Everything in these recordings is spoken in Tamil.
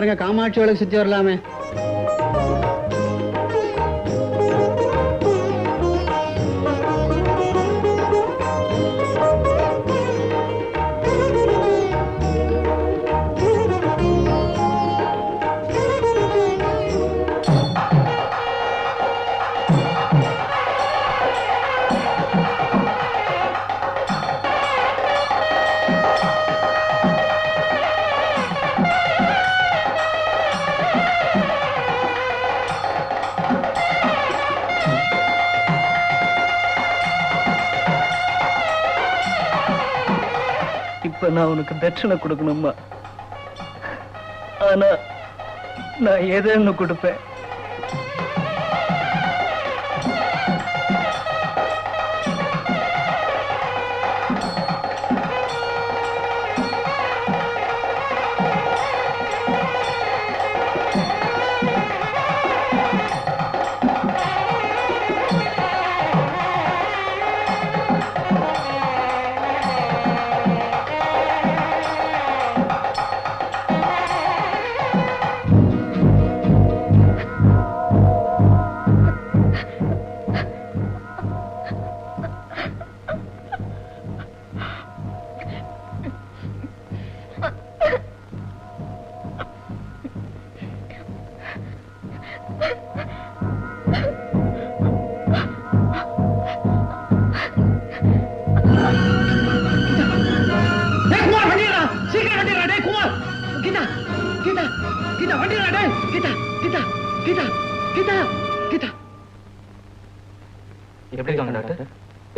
பாருங்க, காமாட்சி விளக்கு சுத்தி வரலாமே. இப்ப நான் உனக்கு தட்சணை கொடுக்கணுமா? ஆனா நான் எதுன்னு கொடுப்பேன்.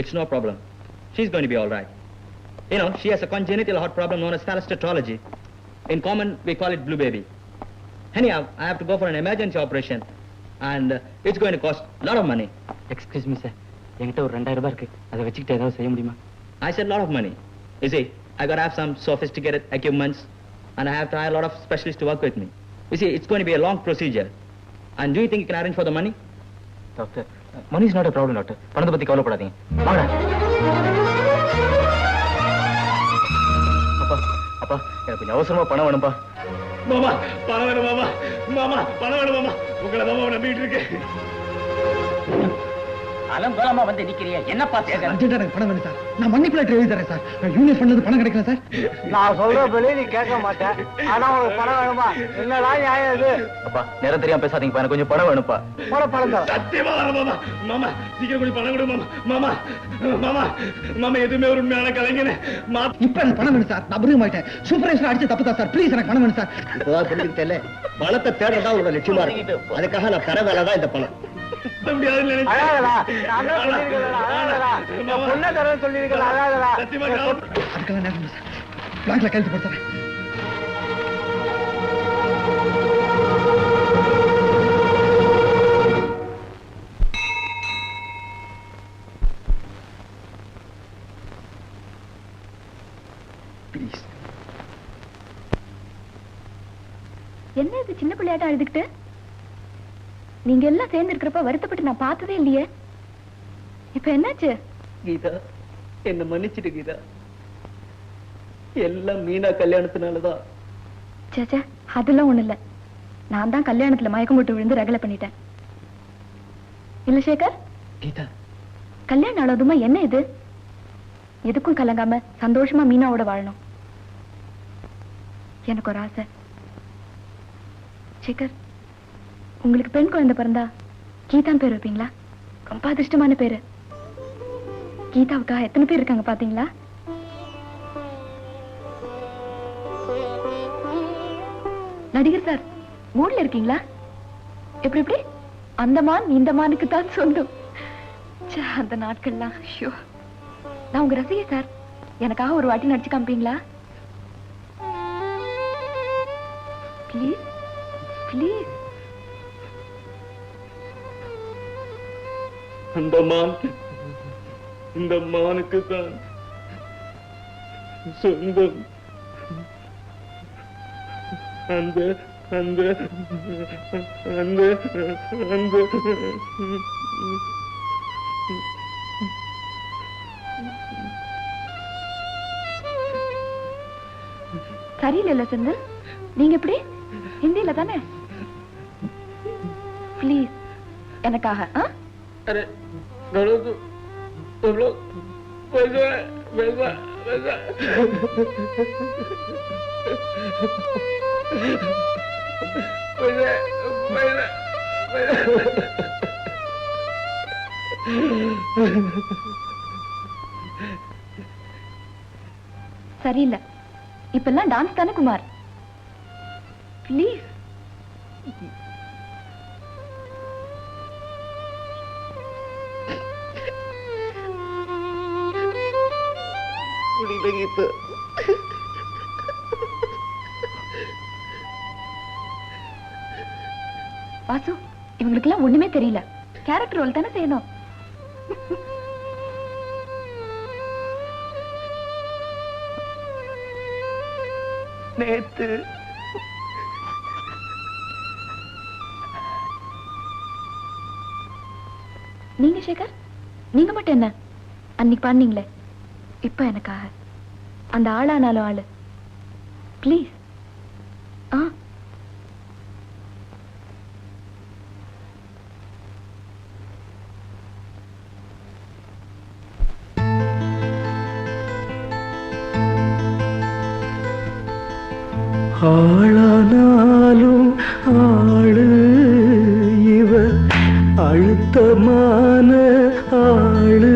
It's no problem. She's going to be all right. You know, she has a congenital heart problem known as phallostetrology. In common, we call it blue baby. Anyhow, I have to go for an emergency operation, and it's going to cost a lot of money. Excuse me, sir. என்கிட்ட ஒரு 2000 ரூபாய் இருக்கு. அதை வச்சுக்கிட்டு ஏதாவது செய்ய முடியுமா? I said a lot of money. You see, I got to have some sophisticated equipments, and I have to hire a lot of specialists to work with me. You see, it's going to be a long procedure. And do you think you can arrange for the money? Doctor, money is not a problem, doctor. பணத்தை பத்தி கவலைப்படாதீங்க. வாங்க. அப்பா, எனக்கு கொஞ்சம் அவசரமா பணம் வேணும்பா. மாமா, பணம் வேணும் மாமா. மாமா, பணம் வேணும் மாமா. உங்களை மாமா நம்பிட்டு இருக்கேன். அலங்கோலமா வந்து நிக்கிறிய என்னப்பா தேவை? எனக்கு பணம் வேணும் சார். நான் மணி பிளேட் எழுதி தரேன் சார். யூனியன் பண்ணது பணம் கிடைக்கல சார். நான் சொல்றபடி நீ கேட்க மாட்டேன். ஆனா உங்களுக்கு பணம் வேணுமா? என்னடா நியாயம் இது? அப்பா, நேரம் தெரியாம பேசாதீங்கப்பா. எனக்கு கொஞ்சம் பணம் வேணும்ப்பா. பணம் தான். சத்தியமா வர மாமா. மாமா, சீக்கிரம் கொஞ்சம் பணம் கொடு மாமா. மாமா, மாமா, மாமா எதுவுமே ஒரு உண்மையான கலைஞனே. இப்ப எனக்கு பணம் வேணும் சார். நான் புரிய மாட்டேன். சூப்பர்வைசர் அடிச்சு தப்பு தான் சார். ப்ளீஸ் எனக்கு பணம் வேணும் சார். இப்பதான் புரிஞ்சுக்கிட்டே பணத்தை தேடுறதா உங்களோட லட்சியமா இருக்கு. அதுக்காக நான் தர வேலை தான் இந்த பணம். கையெழுத்து போடுறேன். என்ன இது சின்ன பிள்ளையாட்டம் அழுதுகிட்டு? நீங்க எல்லாம் சேர்ந்து இருக்கிறப்ப வருத்தப்பட்டு நான் பார்த்ததே இல்லையே. இப்ப என்னாச்சு? கீதா, என்ன மன்னிச்சிட்டு கீதா. எல்லாம் மீனா கல்யாணத்தினாலதான். சேச்சா, அதெல்லாம் ஒண்ணு இல்ல. நான் தான் கல்யாணத்துல மயக்கம் போட்டு விழுந்து ரகலை பண்ணிட்டேன். இல்ல சேகர்? கீதா, கல்யாணம் ஆனதுமா என்ன இது? எதுக்கும் கலங்காம சந்தோஷமா மீனாவோட வாழணும். எனக்கு ஒரு ஆசை. சேகர், உங்களுக்கு பெண் குழந்தை பிறந்தா கீதான் பேர் வைப்பீங்களா? ரொம்ப அதிர்ஷ்டமான பேரு. கீதாவுக்காக எத்தனை பேர் இருக்காங்க பாத்தீங்களா? நடிகர் சார், மூட்ல இருக்கீங்களா? எப்படி எப்படி? அந்த மான் இந்த மானுக்கு தான் சொந்தம். அந்த நாட்கள்லாம் ஷோ. நான் உங்க ரசிகை சார். எனக்காக ஒரு வாட்டி நடிச்சு காமிப்பீங்களா? Please please. அந்த மான் இந்த மானுக்கு தான் சொந்தம். அந்த அந்த அந்த அந்த சரியில்லை செந்தில். நீங்க எப்படி ஹிந்தியில தானே? ப்ளீஸ் எனக்காக. अरे गणो तो तुम लोग वैसा वैसा वैसा वैसा சரியில்லை. இப்பெல்லாம் டான்ஸ் தானே குமார்? ப்ளீஸ். வாசு, இவங்களுக்கெல்லாம் ஒண்ணுமே தெரியல. கேரக்டர் ரோல் தானே செய்யணும். நேத்து நீங்க சேகர், நீங்க மட்டும் என்ன அன்னைக்கு பண்ணீங்களே, இப்ப எனக்காக அந்த ஆளானாலும் ஆளு. ப்ளீஸ். ஆளானாலும் ஆளு இவ அழுத்தமான ஆளு.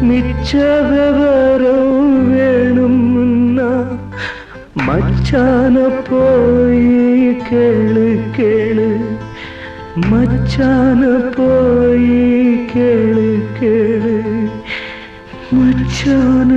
மிச்ச விவரம் வேணும்னா மச்சான போய் கேளு கேளு. மச்சான போய் கேளு கேளு. மச்சான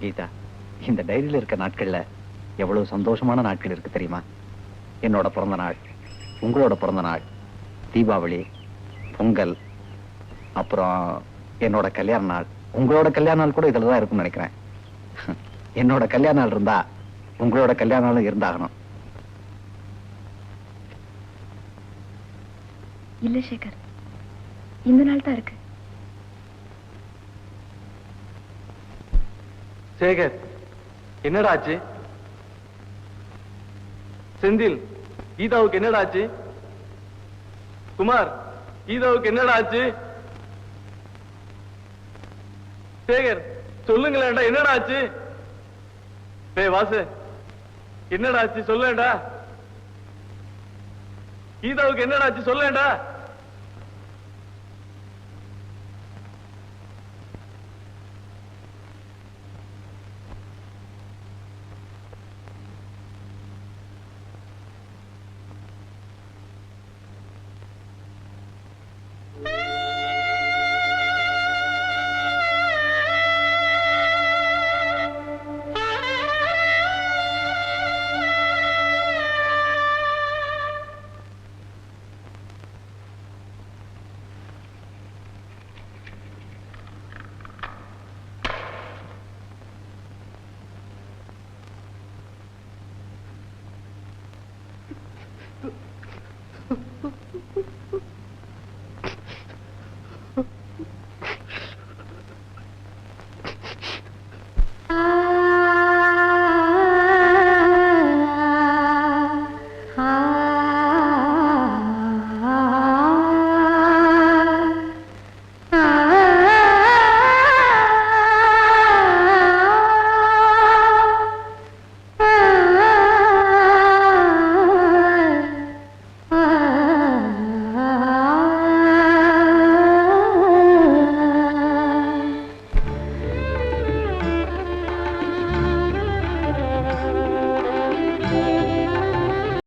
கீதா, இந்த டைரியில இருக்க நாட்கள்ல எவ்வளவு சந்தோஷமான நாட்கள் இருக்கு தெரியுமா? என்னோட பிறந்த நாள், உங்களோட பிறந்த நாள், தீபாவளி, பொங்கல், அப்புறம் என்னோட கல்யாண நாள். உங்களோட கல்யாண நாள் கூட இதுல தான் இருக்கும்னு நினைக்கிறேன். என்னோட கல்யாண நாள் இருந்தா உங்களோட கல்யாண நாளும் இருந்தாகணும். இல்ல சேகர், இந்த நாள் தான் இருக்கு. சேகர், என்னடா ஆச்சு? செந்தில், கீதாவுக்கு என்னடா ஆச்சு? குமார், கீதாவுக்கு என்னடா ஆச்சு? சேகர், சொல்லுங்களேன்டா, என்னடா ஆச்சு? டேய் வாசு, என்னடா ஆச்சு சொல்லேன்டா. கீதாவுக்கு என்னடா ஆச்சு சொல்லேன்டா.